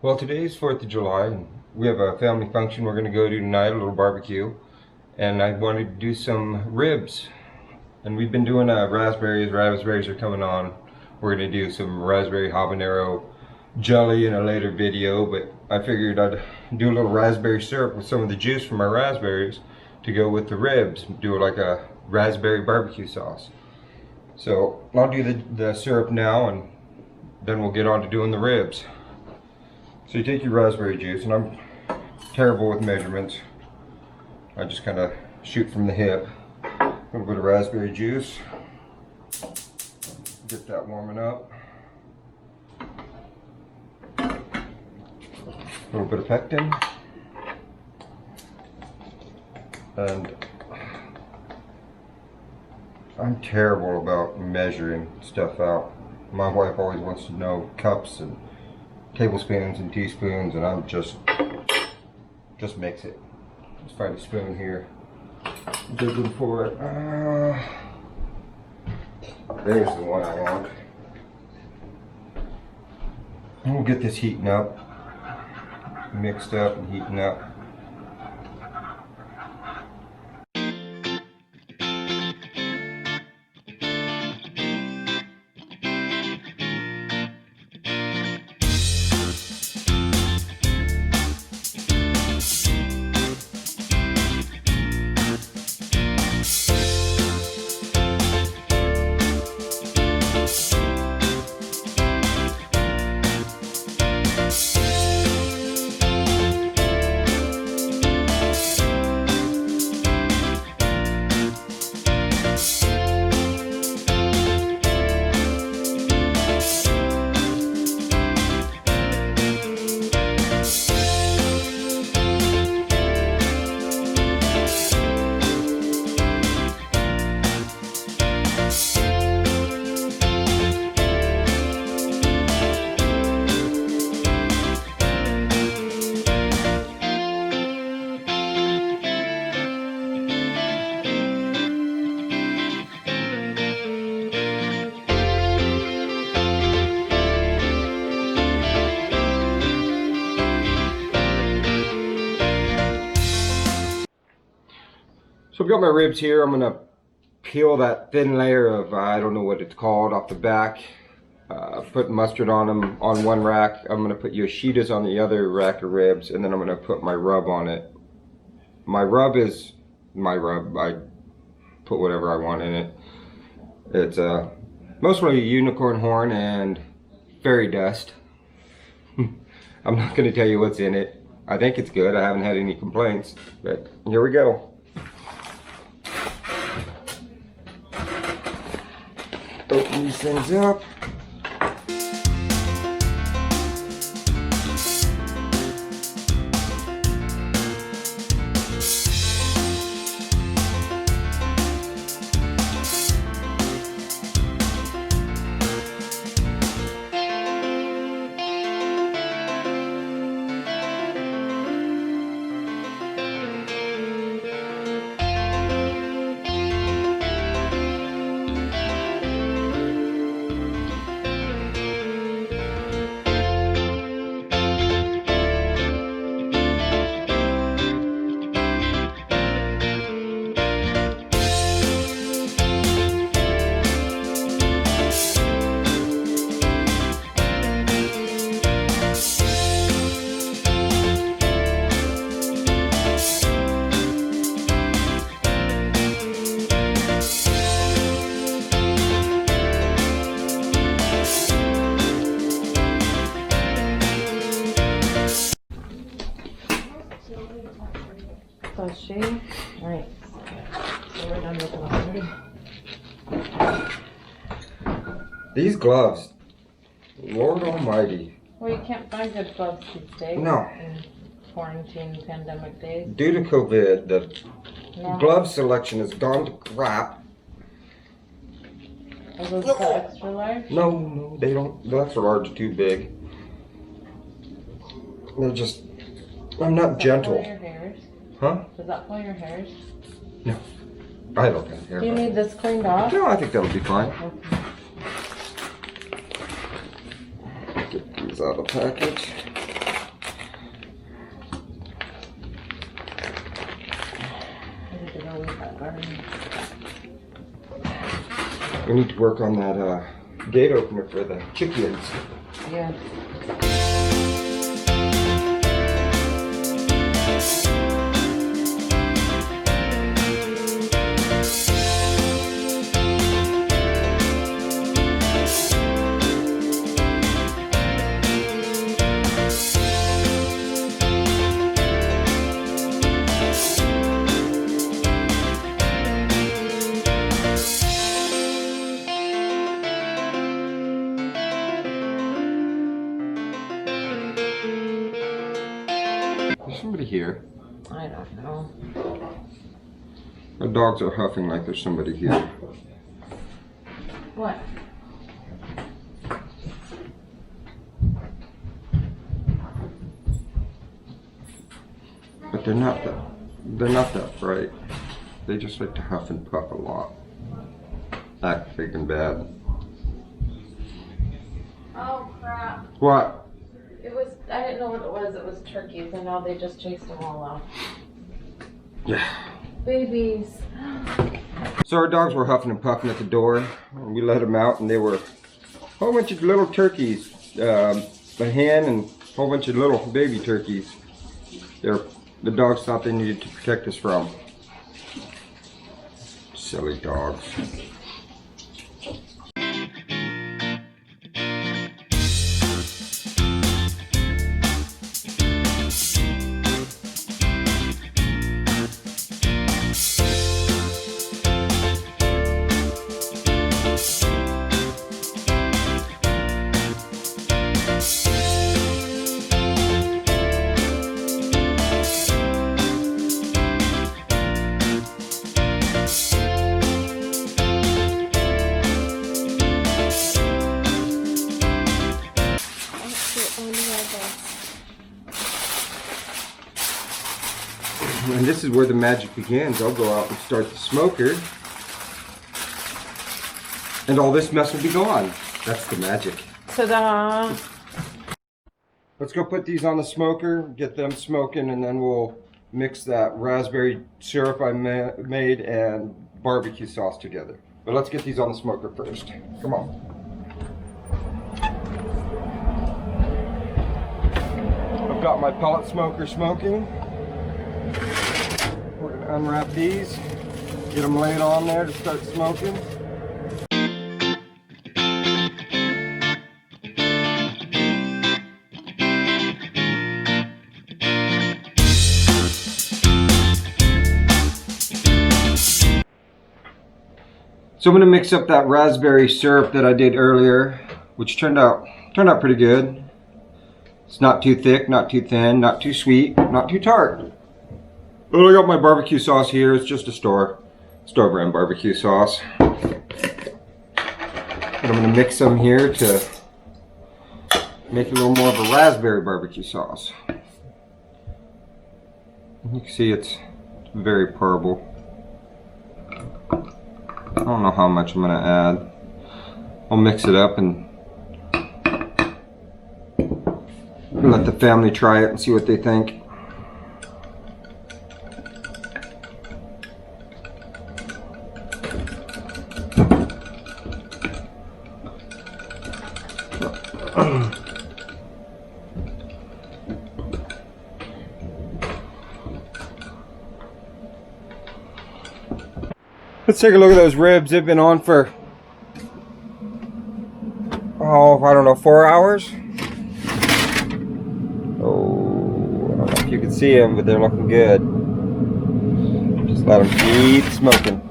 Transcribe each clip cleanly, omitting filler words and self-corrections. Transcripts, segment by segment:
Well, today's 4th of July, and we have a family function we're going to go to tonight, a little barbecue. And I wanted to do some ribs. And we've been doing raspberries. Raspberries are coming on. We're going to do some raspberry habanero jelly in a later video, but I figured I'd do a little raspberry syrup with some of the juice from our raspberries to go with the ribs. Do like a raspberry barbecue sauce. So I'll do the syrup now, and then we'll get on to doing the ribs. So you take your raspberry juice, and I'm terrible with measurements. I just kind of shoot from the hip. A little bit of raspberry juice. Get that warming up. A little bit of pectin. And I'm terrible about measuring stuff out. My wife always wants to know cups and tablespoons and teaspoons, and I'm just mix it. Let's find a spoon here. Good one for it. There's the one I want. And we'll get this heating up, mixed up and heating up. So I've got my ribs here. I'm gonna peel that thin layer of, I don't know what it's called, off the back. Put mustard on them on one rack. I'm gonna put yoshidas on the other rack of ribs, and then I'm gonna put my rub on it. My rub is my rub. I put whatever I want in it. It's mostly unicorn horn and fairy dust. I'm not gonna tell you what's in it. I think it's good. I haven't had any complaints, but here we go. Open these things up. Alright, so we're done with the laundry. These gloves, Lord Almighty. Well, you can't find good gloves these days. No. In quarantine pandemic days. Due to COVID, the glove selection has gone to crap. Are those the extra large? No, they don't. The extra large are too big. They're just, I'm not gentle. Does that pull your hairs? Huh? Does that pull your hairs? No. I don't have hair. Do you need this cleaned off? No, I think that'll be fine. Okay. Get these out of the package. We need to work on that gate opener for the chickens. Yeah. There's somebody here. I don't know. Our dogs are huffing like there's somebody here. What? But they're not that bright. They just like to huff and puff a lot. Act big and bad. Oh crap. What? I didn't know what it was. It was turkeys, and now they just chased them all out. Yeah. Babies. So our dogs were huffing and puffing at the door. We let them out, and they were a whole bunch of little turkeys. A hen and a whole bunch of little baby turkeys. The dogs thought they needed to protect us from. Silly dogs. And this is where the magic begins. I'll go out and start the smoker, and all this mess will be gone. That's the magic. Ta-da! Let's go put these on the smoker, get them smoking, and then we'll mix that raspberry syrup I made and barbecue sauce together. But let's get these on the smoker first. Come on. I've got my pellet smoker smoking. We're going to unwrap these, get them laid on there to start smoking. So I'm going to mix up that raspberry syrup that I did earlier, which turned out pretty good. It's not too thick, not too thin, not too sweet, not too tart. Well, I got my barbecue sauce here. It's just a store brand barbecue sauce. And I'm going to mix some here to make it a little more of a raspberry barbecue sauce. You can see it's very purple. I don't know how much I'm going to add. I'll mix it up and let the family try it and see what they think. Let's take a look at those ribs. They've been on for, oh, I don't know, 4 hours? Oh, I don't know if you can see them, but they're looking good. Just let them keep smoking.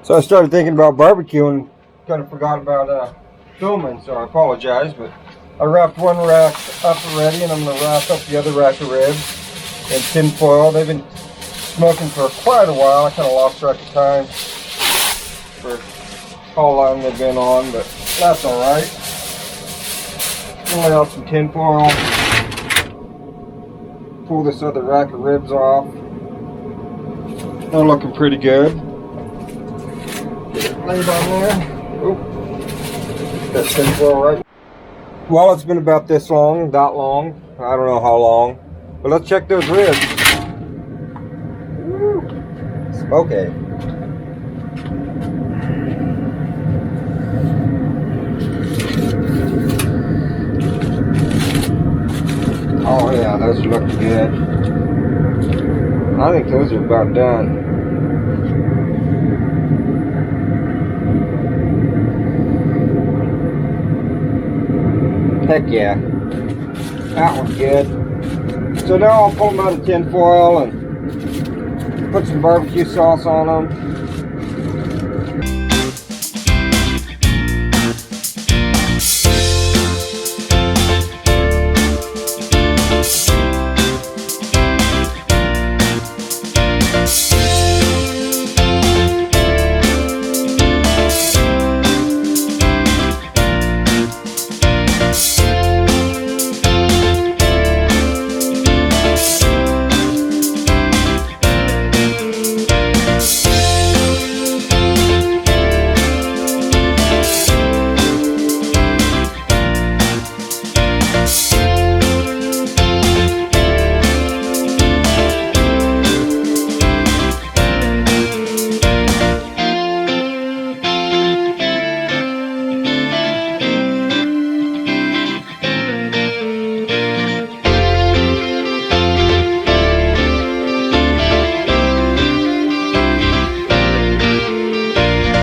So I started thinking about barbecue and kind of forgot about filming, so I apologize, but I wrapped one rack up already, and I'm going to wrap up the other rack of ribs in tin foil. They've been smoking for quite a while. I kind of lost track of time for how long they've been on, but that's alright. Lay out some tin foil, pull this other rack of ribs off. They're looking pretty good. Get it laid on there. Oop. That tin foil right. Well, it's been about this long, that long. I don't know how long. But let's check those ribs. Woo. Okay. Oh yeah, those look good. I think those are about done. Heck yeah. That one's good. So now I'll pull them out of tin foil and put some barbecue sauce on them.